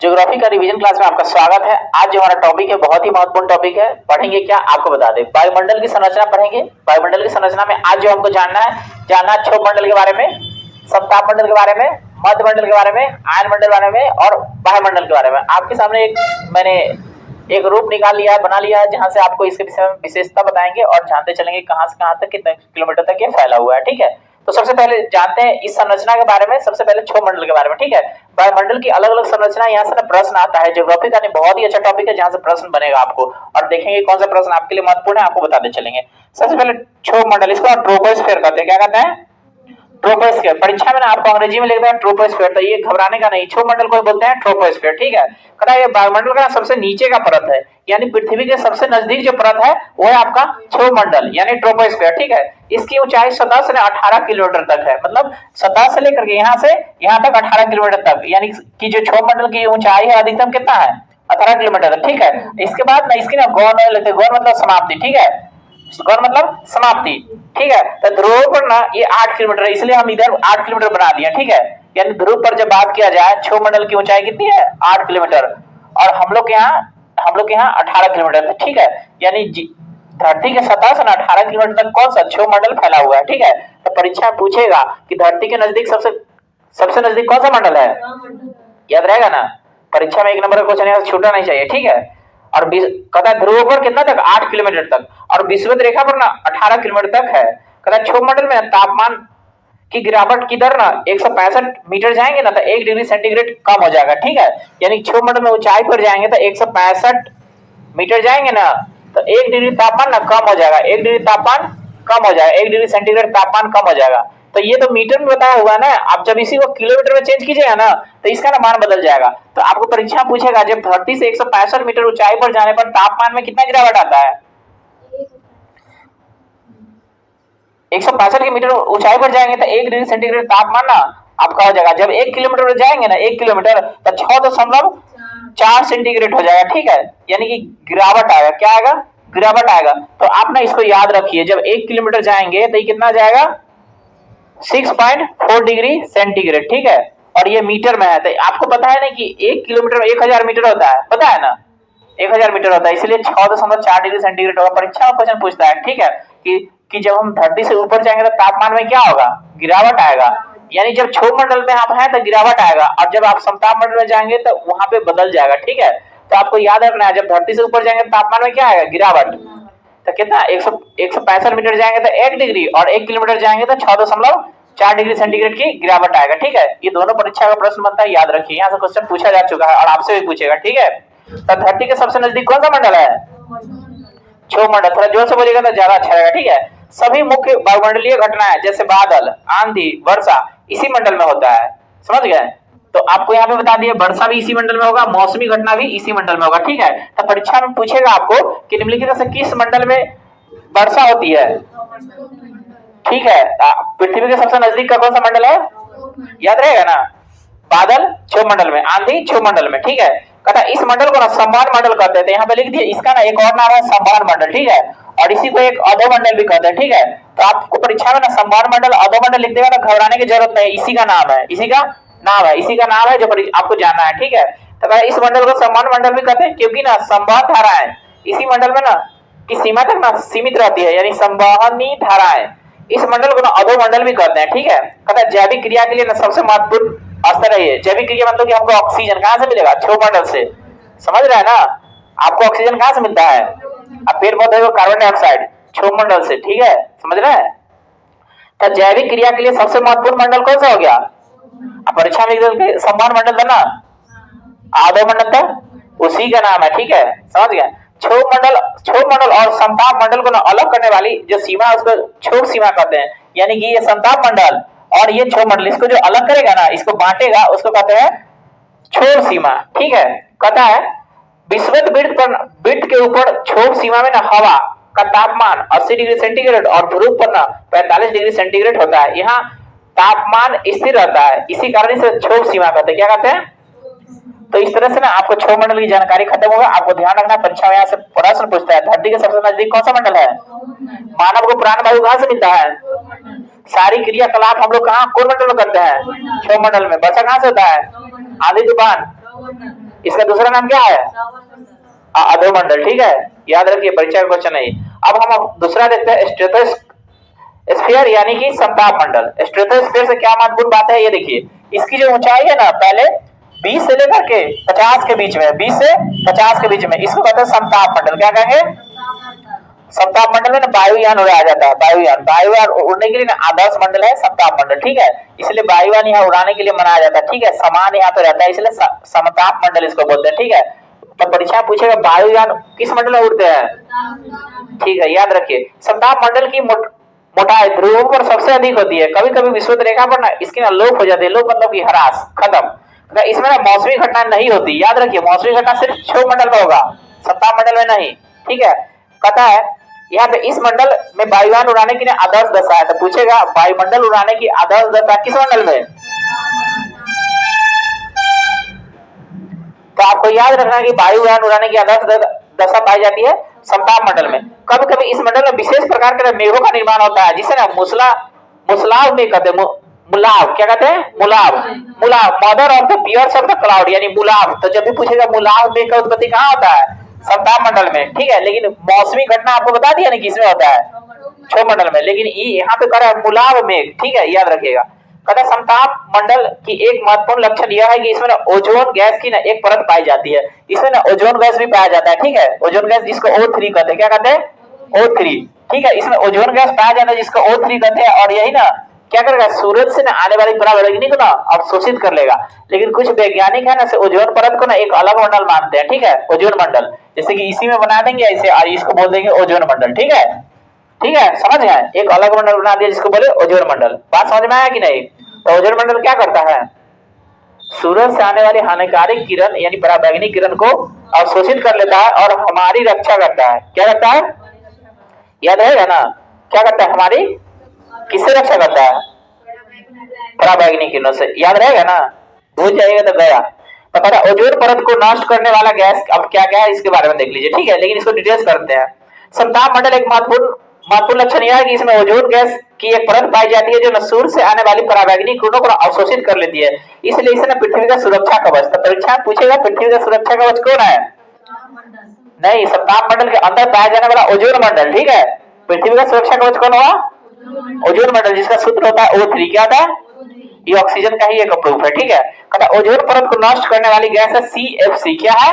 Geography का revision class में आपका स्वागत है। आज जो हमारा टॉपिक है बहुत ही महत्वपूर्ण टॉपिक है। पढ़ेंगे क्या आपको बता दें, वायुमंडल की संरचना पढ़ेंगे। वायुमंडल की संरचना में आज जो हमको जानना है क्षोभमंडल के बारे में, समतापमंडल के बारे में, मध्यमंडल के बारे में, आयनमंडल के बारे में और वायुमंडल के बारे में। आपके सामने मैंने एक रूप निकाल लिया है, बना लिया है, जहां से आपको इसके विषय में विशेषता बताएंगे और जानते चलेंगे कहां से कहां तक कितने किलोमीटर तक ये फैला हुआ है। ठीक है, तो सबसे पहले जानते हैं इस संरचना के बारे में। सबसे पहले क्षोभमंडल के बारे में। ठीक है, वायुमंडल की अलग अलग संरचना, यहाँ से ना प्रश्न आता है। ज्योग्राफी का बहुत ही अच्छा टॉपिक है जहां से प्रश्न बनेगा आपको, और देखेंगे कौन सा प्रश्न आपके लिए महत्वपूर्ण है, आपको बताते चलेंगे। सबसे पहले क्षोभमंडल, इसको ट्रोपोस्फीयर कहते हैं। क्या कहते हैं? ट्रोपोस्फीयर। परीक्षा में ना आपको अंग्रेजी में लिखते हैं ट्रोपोस्फीयर, तो ये घबराने का नहीं, क्षोभमंडल को बोलते हैं ट्रोपोस्फीयर। ठीक है, कहता ये वायुमंडल का सबसे नीचे का परत है, यानी पृथ्वी के सबसे नजदीक जो परत है वो है आपका क्षोभमंडल यानी ट्रोपोस्फीयर। ठीक है, इसकी ऊंचाई सतह से 18 किलोमीटर तक है, मतलब सतह से लेकर के यहाँ से यहाँ तक 18 किलोमीटर तक, यानी कि जो क्षोभमंडल की ऊंचाई है अधिकतम कितना है? 18 किलोमीटर। ठीक है, इसके बाद ना इसकी ना गौण लेते हैं। गौण मतलब समाप्ति। ठीक है, गौण मतलब समाप्ति। ठीक है, तो ध्रुव पर ना ये 8 किलोमीटर है, इसलिए हम इधर 8 किलोमीटर बना दिए। ठीक है, यानी ध्रुव पर जब बात किया जाए क्षोभमंडल की ऊंचाई कितनी है? 8 किलोमीटर, और हम लोग के यहाँ 18 किलोमीटर। ठीक है, यानी धरती के सतह से ना 18 किलोमीटर तक कौन सा क्षोभमंडल फैला हुआ है। ठीक है, तो परीक्षा पूछेगा कि धरती के नजदीक सबसे नजदीक कौन सा मंडल है, याद रहेगा ना। परीक्षा में 1 नंबर का क्वेश्चन छूटना नहीं चाहिए। ठीक है, और कहता है ध्रुव पर कितना तक? 8 किलोमीटर तक, और विषुवत रेखा पर ना 18 किलोमीटर तक है। कहता है क्षोभमंडल में तापमान की गिरावट की दर ना 165 मीटर जाएंगे ना तो 1 डिग्री सेंटीग्रेड कम हो जाएगा। ठीक है, यानी क्षोभमंडल में ऊंचाई पर जाएंगे तो 165 मीटर जाएंगे ना तो 1 डिग्री तापमान ना कम हो जाएगा, 1 डिग्री तापमान कम हो जाएगा, 1 डिग्री सेंटीग्रेड तापमान कम हो जाएगा। तो ये तो मीटर में बताया हुआ ना, आप जब इसी को किलोमीटर में चेंज कीजिएगा ना तो इसका ना मान बदल जाएगा। तो आपको परीक्षा पूछेगा जब धरती से 165 मीटर ऊंचाई पर जाने पर तापमान में कितना गिरावट आता है? 165 मीटर ऊंचाई पर जाएंगे तो 1 डिग्री सेंटीग्रेड तापमान ना आपका हो जाएगा। जब 1 किलोमीटर पर जाएंगे ना 1 किलोमीटर तो 6.4 सेंटीग्रेड हो जाएगा। ठीक है, यानी कि गिरावट आएगा। क्या आएगा? गिरावट आएगा। तो आप ना इसको याद रखिए, जब 1 किलोमीटर जाएंगे तो ये कितना जाएगा? 6.4 डिग्री सेंटीग्रेड। ठीक है, और ये मीटर में है। तो आपको पता है ना कि 1 किलोमीटर 1000 मीटर होता है, पता है ना, 1000 मीटर होता है, इसलिए 6.4 डिग्री सेंटीग्रेड होगा। परीक्षा में क्वेश्चन पूछता है। ठीक है, कि जब हम धरती से ऊपर जाएंगे तो तापमान में क्या होगा? गिरावट आएगा, यानी जब क्षोभमंडल में आप हैं तो गिरावट आएगा, और जब आप समतापमंडल में जाएंगे तो वहां पे बदल जाएगा। ठीक है, तो आपको याद रखना है जब धरती से ऊपर जाएंगे तो तापमान में क्या आएगा? गिरावट। तो कितना? 165 मीटर जाएंगे तो 1 डिग्री, और 1 किलोमीटर जाएंगे तो 6.4 डिग्री सेंटीग्रेड की गिरावट आएगा। ठीक है, ये दोनों परीक्षा का प्रश्न बनता है, याद रखिए, यहाँ से क्वेश्चन पूछा जा चुका है और आपसे भी पूछेगा। ठीक है, तो धरती के सबसे नजदीक कौन सा मंडल है? क्षोभमंडल। थोड़ा जोर से बोलिएगा तो ज्यादा अच्छा रहेगा। ठीक है, सभी मुख्य वायुमंडलीय घटनाएं जैसे बादल, आंधी, वर्षा इसी मंडल में होता है। समझ गए? तो आपको यहाँ पे बता दिया वर्षा भी इसी मंडल में होगा, मौसमी घटना भी इसी मंडल में होगा। ठीक है, तो परीक्षा में पूछेगा आपको कि निम्नलिखित से किस मंडल में वर्षा होती है? ठीक है, पृथ्वी के सबसे नजदीक का कौन सा मंडल है? याद रहेगा ना, बादल क्षोभमंडल में, आंधी क्षोभमंडल में। ठीक है, कहता इस मंडल को ना संवहन मंडल कहते हैं। यहाँ पे लिख दिए, इसका ना एक और नाम है संवहन मंडल। ठीक है, और इसी को एक अधोमंडल भी कहते हैं। ठीक है, तो आपको परीक्षा में ना संवहन मंडल, अधोमंडल लिख देगा तो घबराने की जरूरत नहीं, इसी का नाम है, इसी का नाम है जो आपको जानना है। ठीक है, तो इस मंडल को संवहन मंडल भी कहते हैं क्योंकि ना संवहन धाराएं इसी मंडल में ना की सीमा तक ना सीमित रहती है, यानी संवहनी धाराएं। इस मंडल को ना अधोमंडल भी कहते हैं। ठीक है, कहता है जैविक क्रिया के लिए ना सबसे महत्वपूर्ण स्तर है ये। जैविक क्रिया मतलब कि हमको ऑक्सीजन कहां से मिलेगा? क्षोभमंडल से। समझ रहे हैं ना, आपको ऑक्सीजन कहां से मिलता है? अब पेड़ पौधे को कार्बन डाइऑक्साइड क्षोभमंडल से। ठीक है, समझ रहे हैं? तो जैविक क्रिया के लिए सबसे महत्वपूर्ण मंडल कौन सा हो गया? परीक्षा में संवहन मंडल था ना, अधोमंडल था, उसी का नाम है। ठीक है, समझ गए? क्षोभमंडल और समताप मंडल को ना अलग करने वाली जो सीमा है उसको क्षोभ सीमा कहते हैं, यानी कि ये समताप मंडल और ये क्षोभमंडल, इसको जो अलग करेगा ना, इसको बांटेगा, उसको कहते हैं क्षोभ सीमा। ठीक है, कहता है विषुवत वृत्त के ऊपर क्षोभ सीमा में ना हवा का तापमान 80 डिग्री सेंटीग्रेड और ध्रुव पर ना 45 डिग्री सेंटीग्रेड होता है। यहाँ तापमान स्थिर रहता है, इसी कारण इसे क्षोभ सीमा कहते हैं। क्या कहते हैं? तो इस तरह से ना आपको क्षोभमंडल की जानकारी खत्म होगा। आपको ध्यान रखना, परीक्षा में यहाँ से प्रश्न पूछता है धरती के सबसे नजदीक कौन सा मंडल है? मानव को प्राण वायु कहां से मिलता है? सारी क्रियाकलाप हम लोग कहाँ कौन मंडल में करते हैं? क्षोभमंडल में। वर्षा कहां से होता है? आंधी तूफान इसका दूसरा नाम क्या है? अधोमंडल। ठीक है, याद रखिए, परीक्षा का क्वेश्चन है। अब हम दूसरा देखते हैं स्ट्रेटोस्फीयर यानी कि समताप मंडल। स्ट्रेटोस्फीयर से क्या महत्वपूर्ण बात है ये देखिए, इसकी जो ऊंचाई है ना पहले 20 से लेकर के 50 के बीच में, 20 से 50 के बीच में, इसको कहते हैं समताप मंडल। क्या कहेंगे? समताप मंडल में ना वायुयान उड़ाया जाता है। वायुयान उड़ने के लिए ना आदर्श मंडल है समताप मंडल। ठीक है, इसलिए वायुयान यहाँ उड़ाने के लिए मनाया जाता है। ठीक है, समान यहाँ पे रहता है, इसलिए समताप मंडल इसको बोलते हैं। ठीक है, तो परीक्षा पूछेगा वायुयान किस मंडल में उड़ते हैं? ठीक है, याद रखिए, समताप मंडल की मोटाई ध्रुवों पर सबसे अधिक होती है। कभी कभी विषुवत रेखा पर ना इसकी ना लोप हो जाती है। लोप मतलब की ह्रास, खत्म। तो इसमें ना मौसमी घटना नहीं होती। याद रखिए, मौसमी घटना सिर्फ क्षोभ मंडल में होगा, समताप मंडल में नहीं। ठीक है, कहता है यहाँ पे इस मंडल में वायुयान उड़ाने की आदर्श दशा है। तो पूछेगा वायुमंडल उड़ाने की आदर्श दशा किस मंडल में? तो आपको याद रखना कि वायुयान उड़ाने की आदर्श दशा पाई जाती है समताप मंडल में। कभी कभी इस मंडल में विशेष प्रकार के मेघों का निर्माण होता है, जिसे ना मुसलाव में कहते हैं। मुलाव, क्या कहते हैं? मुलाव। Mother of the piers of the cloud यानी मुलाव। तो जब भी पूछेगा मुलाव मेघ का उत्पत्ति कहाँ होता है? समताप मंडल में। ठीक है, लेकिन मौसमी घटना आपको बता दिया ना किसमें होता है? क्षोभ मंडल में। लेकिन यहाँ पे कह रहा है मुलाव मेघ। ठीक है, याद रखिएगा। कहता है समताप मंडल की एक महत्वपूर्ण लक्षण यह है कि इसमें ना ओजोन गैस की ना एक परत पाई जाती है। इसमें ना ओजोन गैस भी पाया जाता है। ठीक है, ओजोन गैस जिसको O3 कहते हैं। क्या कहते हैं? O3। ठीक है, इसमें ओजोन गैस पाया जाता है जिसको O3 कहते हैं, और यही ना क्या करेगा, सूरज से ना आने वाली पराबैंगनी को ना अवशोषित कर लेगा। लेकिन कुछ वैज्ञानिक है ना ओजोन परत को ना एक अलग मंडल मानते हैं। ठीक है, ओजोन मंडल, जैसे कि इसी में बना देंगे ऐसे, और इसको बोल देंगे ओजोन मंडल। ठीक है, ठीक है, समझ गए? एक अलग मंडल बना दिया जिसको बोले ओजोन मंडल। बात समझ में आया कि नहीं? तो ओजोन मंडल क्या करता है? सूरज से आने वाली हानिकारक किरण यानी पराबैंगनी किरण को अवशोषित कर लेता है और हमारी रक्षा करता है। क्या करता है? याद रहेगा ना, क्या करता है? हमारी किससे रक्षा करता है? पराबैंगनी किरणों से। याद रहेगा ना, भूल जाइएगा तो गया। तो पता ओजोन परत को नष्ट करने वाला गैस अब क्या क्या है इसके बारे में देख लीजिए। ठीक है, लेकिन इसको डिटेल्स करते हैं। समताप मंडल एक महत्वपूर्ण लक्षण यह है कि इसमें ओजोन गैस की एक परत पाई जाती है जो न सूर्य से आने वाली पराबैंगनी किरणों को अवशोषित कर लेती है। इसलिए इसे ना पृथ्वी का सुरक्षा कवच। तो परीक्षा पूछेगा पृथ्वी का सुरक्षा कवच कौन है? नहीं, समताप मंडल के अंदर पाया जाने वाला ओजोन मंडल। ठीक है, पृथ्वी का सुरक्षा कवच कौन हुआ? ओजोन मंडल, जिसका सूत्र होता है O3। क्या था? ये ऑक्सीजन का ही एक प्रूफ है। ठीक है, कहता ओजोन परत को नष्ट करने वाली गैस है CFC। क्या है?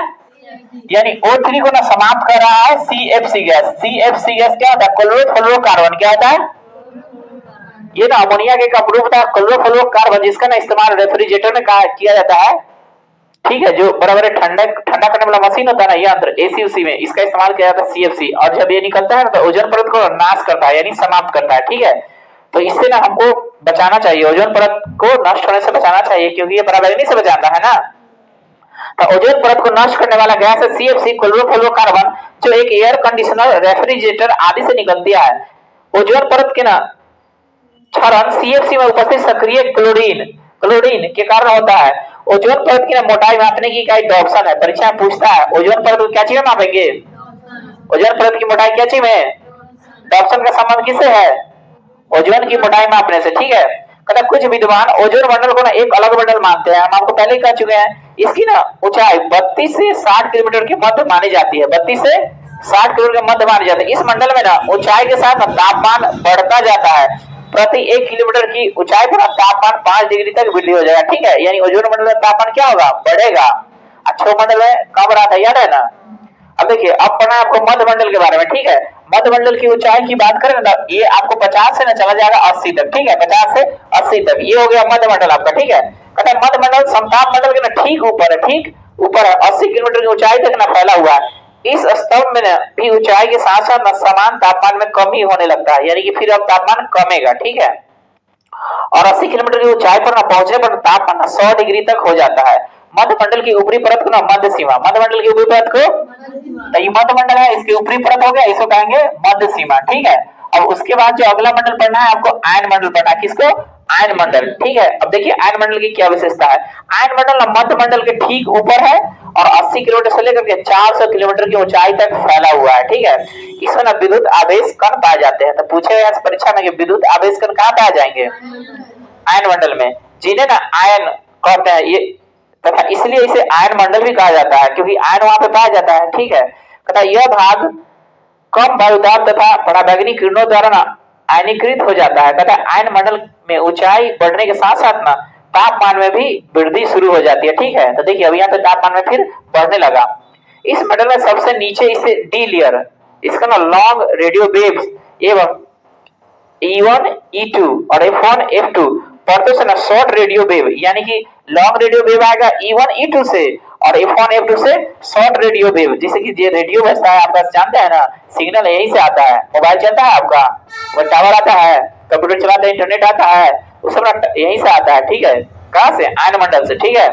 यानी O3 को ना समाप्त कर रहा है CFC गैस। CFC गैस क्या होता है? क्लोरोफ्लोरोकार्बन। क्या होता है? ये ना अमोनिया के एक प्रूफ था क्लोरोफ्लोरोकार्बन, जिसका ना इस्तेमाल रेफ्रिजरेटर में किया जाता है। ठीक है, जो बड़ा बड़े ठंडा करने वाला मशीन होता है ना यंत्र AC में, इसका इस्तेमाल किया जाता है CFC। और जब ये निकलता है तो ओजोन परत को नाश करता है यानी समाप्त करता है। ठीक है, तो इससे ना हमको बचाना चाहिए, ओजोन परत को नष्ट होने से बचाना चाहिए, क्योंकि ये पराबैंगनी से बचाता है ना। तो ओजोन परत को नष्ट करने वाला गैस है CFC क्लोरोफ्लोरोकार्बन, जो एक एयर कंडीशनर, रेफ्रिजरेटर आदि से निकलती है। ओजोन परत के ना क्षरण CFC में उपस्थित सक्रिय क्लोरीन के कारण होता है। ओजोन परत की मोटाई मापने की इकाई डॉप्सन है। परीक्षा में पूछता है ओजोन परत को क्या चीज में मापेंगे? ओजोन परत की मोटाई क्या चीज में? डॉप्सन का संबंध किससे है? ओजोन की मोटाई मापने से। ठीक है, कहता कुछ विद्वान ओजोन मंडल को ना एक अलग मंडल मानते हैं। हम आपको पहले ही कह चुके हैं, इसकी ना ऊंचाई 32 से 60 किलोमीटर के मध्य मानी जाती है। 32 से 60 किलोमीटर के मध्य मानी जाती है। इस मंडल में ना ऊंचाई के साथ तापमान बढ़ता जाता है। प्रति 1 किलोमीटर की ऊंचाई पर तापमान 5 डिग्री तक वृद्धि हो जाएगा। ठीक है, यानी ओजोन मंडल में तापमान क्या होगा? बढ़ेगा। अच्छो मंडल में कम रहा था, याद है ना। अब देखिए, अब पढ़ना है आपको मध्य मंडल के बारे में। ठीक है, मध्य मंडल की ऊंचाई की बात करें ना, ये आपको 50 से ना चला जाएगा 80 तक। ठीक है, 50 से 80 तक ये हो गया मध्य मंडल आपका। ठीक है, कहता है मध्य मंडल समताप मंडल के ना ठीक ऊपर है। ठीक ऊपर है, 80 किलोमीटर की ऊंचाई तक ना फैला हुआ है। इस स्तंभ में ना भी ऊंचाई के साथ साथ ना समान तापमान में कमी होने लगता है, यानी कि फिर अब तापमान कमेगा। ठीक है, और 80 किलोमीटर की ऊंचाई पर ना पहुंचने पर तापमान 100 डिग्री तक हो जाता है। मध्य मंडल की ऊपरी परत को ना मध्य सीमा, मध्य मंडल की ऊपरी परत को, तो ये मध्य मंडल है, इसकी ऊपरी परत हो गया, इसको कहेंगे मध्य सीमा। ठीक है, अब उसके बाद जो अगला मंडल पढ़ना है आपको आयन मंडल पढ़ना है। किसको? आयन मंडल। ठीक है, अब देखिए आयन मंडल की क्या विशेषता है। आयन मंडल मध्य मंडल के ठीक ऊपर है और 80 किलोमीटर से लेकर के 400 किलोमीटर की ऊंचाई तक फैला हुआ है। ठीक है, इसमें ना विद्युत आवेश कण पाए जाते हैं। तो पूछे यहाँ से परीक्षा में कि विद्युत आवेश कण कहाँ पाए जाएंगे? आयन मंडल में, जिन्हें ना आयन कहते हैं। ये तथा इसलिए इसे आयन मंडल भी कहा जाता है, क्योंकि आयन वहां पे पाया जाता है। ठीक है, तथा यह भाग कम वायुदाब तथा पराबैंगनी किरणों द्वारा ना आयनीकृत हो जाता है, तथा आयन मंडल में ऊंचाई बढ़ने के साथ साथ ना तापमान में भी वृद्धि शुरू हो जाती है। ठीक है, तो देखिए अभी यहाँ पे तापमान में फिर बढ़ने लगा। इस मंडल में सबसे नीचे इसे डी लेयर, इसका ना लॉन्ग रेडियो वेव्स एवं E1 E2 और F1 F2 परतों से ना शॉर्ट रेडियो वेव, यानी कि लॉन्ग रेडियो वेव आएगा E1 E2 से और F1 F2 से शॉर्ट रेडियो वेव, जैसे कि ये रेडियो बजता है आपका जानते हैं ना, सिग्नल यहीं से आता है। मोबाइल चलता है आपका, वो टावर आता है, कंप्यूटर चलाते हैं, इंटरनेट आता है, वो सब यहीं से आता है। ठीक है, कहां से? आयन मंडल से। ठीक है,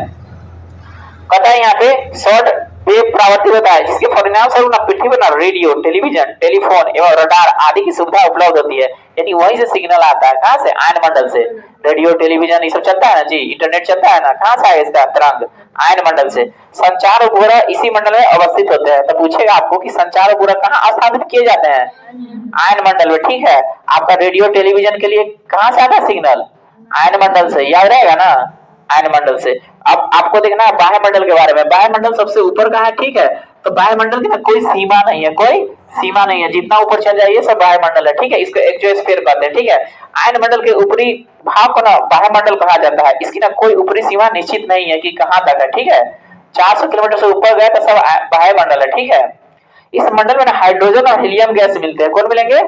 कहता है यहाँ पे शॉर्ट वेव परावर्तित होता है, जिसके परिणाम स्वरूप ना पृथ्वी पर ना रेडियो, टेलीविजन, टेलीफोन एवं रडार आदि की सुविधा उपलब्ध होती है। यानी वहीं से सिग्नल आता है, कहां से? आयन मंडल से। रेडियो, टेलीविजन ये सब चलता है ना जी, इंटरनेट चलता है ना, कहां से आएगा इसका तरंग? आयन मंडल से। संचार उपग्रह इसी मंडल में अवस्थित होते हैं। तो पूछेगा आपको कि संचार उपग्रह कहां स्थापित किए जाते हैं? आयन मंडल में। ठीक है, आपका रेडियो टेलीविजन के लिए कहां से आता है सिग्नल? आयन मंडल से, याद रहेगा ना, आयन मंडल से। अब आपको देखना है बाह्य मंडल के बारे में। बाह्य मंडल सबसे ऊपर का है। ठीक है, तो बाह्य मंडल की ना कोई सीमा नहीं है, कोई सीमा नहीं है, जितना ऊपर चल जाइए सब बाह्य मंडल है। ठीक है, इसको एक्सोस्फीयर कहते हैं। ठीक है, आयन मंडल के ऊपरी भाग को ना बाह्य मंडल कहा जाता है। इसकी ना कोई ऊपरी सीमा निश्चित नहीं है कि कहां तक है। ठीक है, 400 किलोमीटर से ऊपर गए तो सब बाह्य मंडल है। ठीक है, इस मंडल में ना हाइड्रोजन और हीलियम गैस मिलते हैं। कौन मिलेंगे?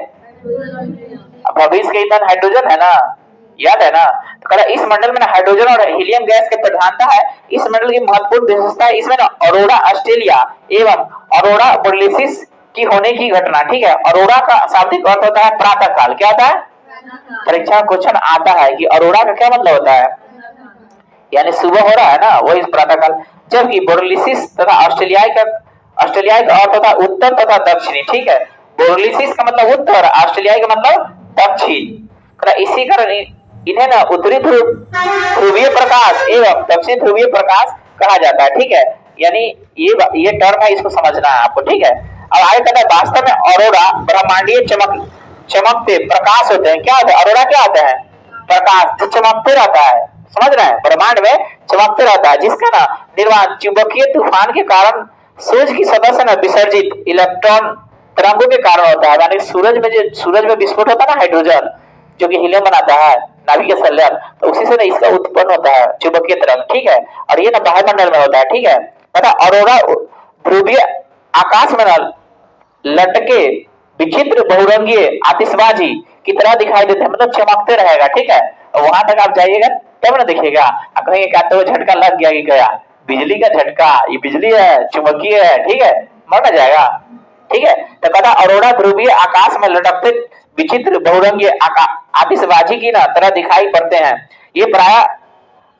भविष्य के ईंधन हाइड्रोजन है ना, याद है ना। तो इस मंडल में ना हाइड्रोजन और हीलियम गैस की प्रधानता है। इस मंडल की महत्वपूर्ण विशेषता है इसमें ना अरोरा ऑस्ट्रेलिया एवं अरोरा बोरियलिस की होने की घटना। ठीक है, अरोरा का शाब्दिक अर्थ होता है प्रातः काल। क्या होता है? परीक्षा क्वेश्चन आता है कि अरोरा का क्या मतलब होता है, यानी सुबह हो रहा है ना, वही प्रातः काल। जबकि बोरियलिस तथा ऑस्ट्रेलियाई का अर्थ होता है उत्तर तथा दक्षिणी। ठीक है, बोरियलिस का मतलब उत्तर, ऑस्ट्रेलियाई का मतलब दक्षिण। इसी कारण इन्हें ना उत्तरी ध्रुवीय प्रकाश एवं दक्षिण ध्रुवीय प्रकाश कहा जाता है। ठीक है, यानी ये टर्म है, इसको समझना है आपको। ठीक है, अब आगे कहता है वास्तव में अरोरा ब्रह्मांडीय चमकते प्रकाश होते हैं। क्या होता है? अरोरा क्या होता है? प्रकाश जो चमकते रहता है, समझ रहे हैं, ब्रह्मांड में चमकते रहता है, जिसका ना निर्माण चुंबकीय तूफान के कारण सूर्य की सतह से ना विसर्जित इलेक्ट्रॉन तरंगों के कारण होता है। यानी सूरज में विस्फोट होता है ना, हाइड्रोजन जो कि हीलियम बनाता है, नाभिकीय संलयन, तो उसी से ना इसका उत्पन्न होता है चुंबकीय तरंग। ठीक है, और ये ना बाह्य मंडल में होता है। ठीक है, पता अरोरा ध्रुवीय आकाश में लटके विचित्र बहुरंगीय आतिशबाजी की तरह दिखाई देते हैं, मतलब चमकते रहेगा। ठीक है, वहां तक आप जाइएगा तब ना देखिएगा, आप कहेंगे क्या तो झटका लग गया कि गया, बिजली का झटका, ये बिजली है, चुंबकीय है। ठीक है, मर ना जाएगा। ठीक है, तो कहता अरोरा ध्रुवीय आकाश में लटकते विचित्र बहुरंगीय आतिशबाजी की ना तरह दिखाई पड़ते हैं। ये प्राय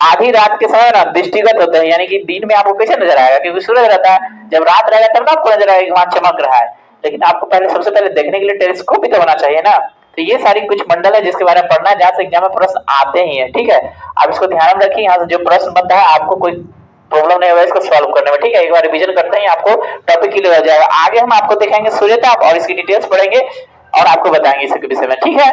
आधी रात के समय ना दृष्टिगत होते हैं, यानी कि दिन में आपको कैसे नजर आएगा, क्योंकि सूरज रहता है, जब रात रहेगा तब ना आपको नजर आएगा कि वहां चमक रहा है। लेकिन आपको पहले सबसे पहले देखने के लिए टेलीस्कोप भी तो होना चाहिए ना। तो ये सारी कुछ मंडल है जिसके बारे में पढ़ना है, जहां से एग्जाम में प्रश्न आते ही है। ठीक है, आप इसको ध्यान में रखिए, यहाँ से जो प्रश्न बनता है आपको कोई प्रॉब्लम नहीं होगा इसको सॉल्व करने में। ठीक है, एक बार रिवीजन करते हैं, आपको टॉपिक क्लियर हो जाएगा। आगे हम आपको दिखाएंगे सूर्यताप और इसकी डिटेल्स पढ़ेंगे और आपको बताएंगे इसके विषय में। ठीक है।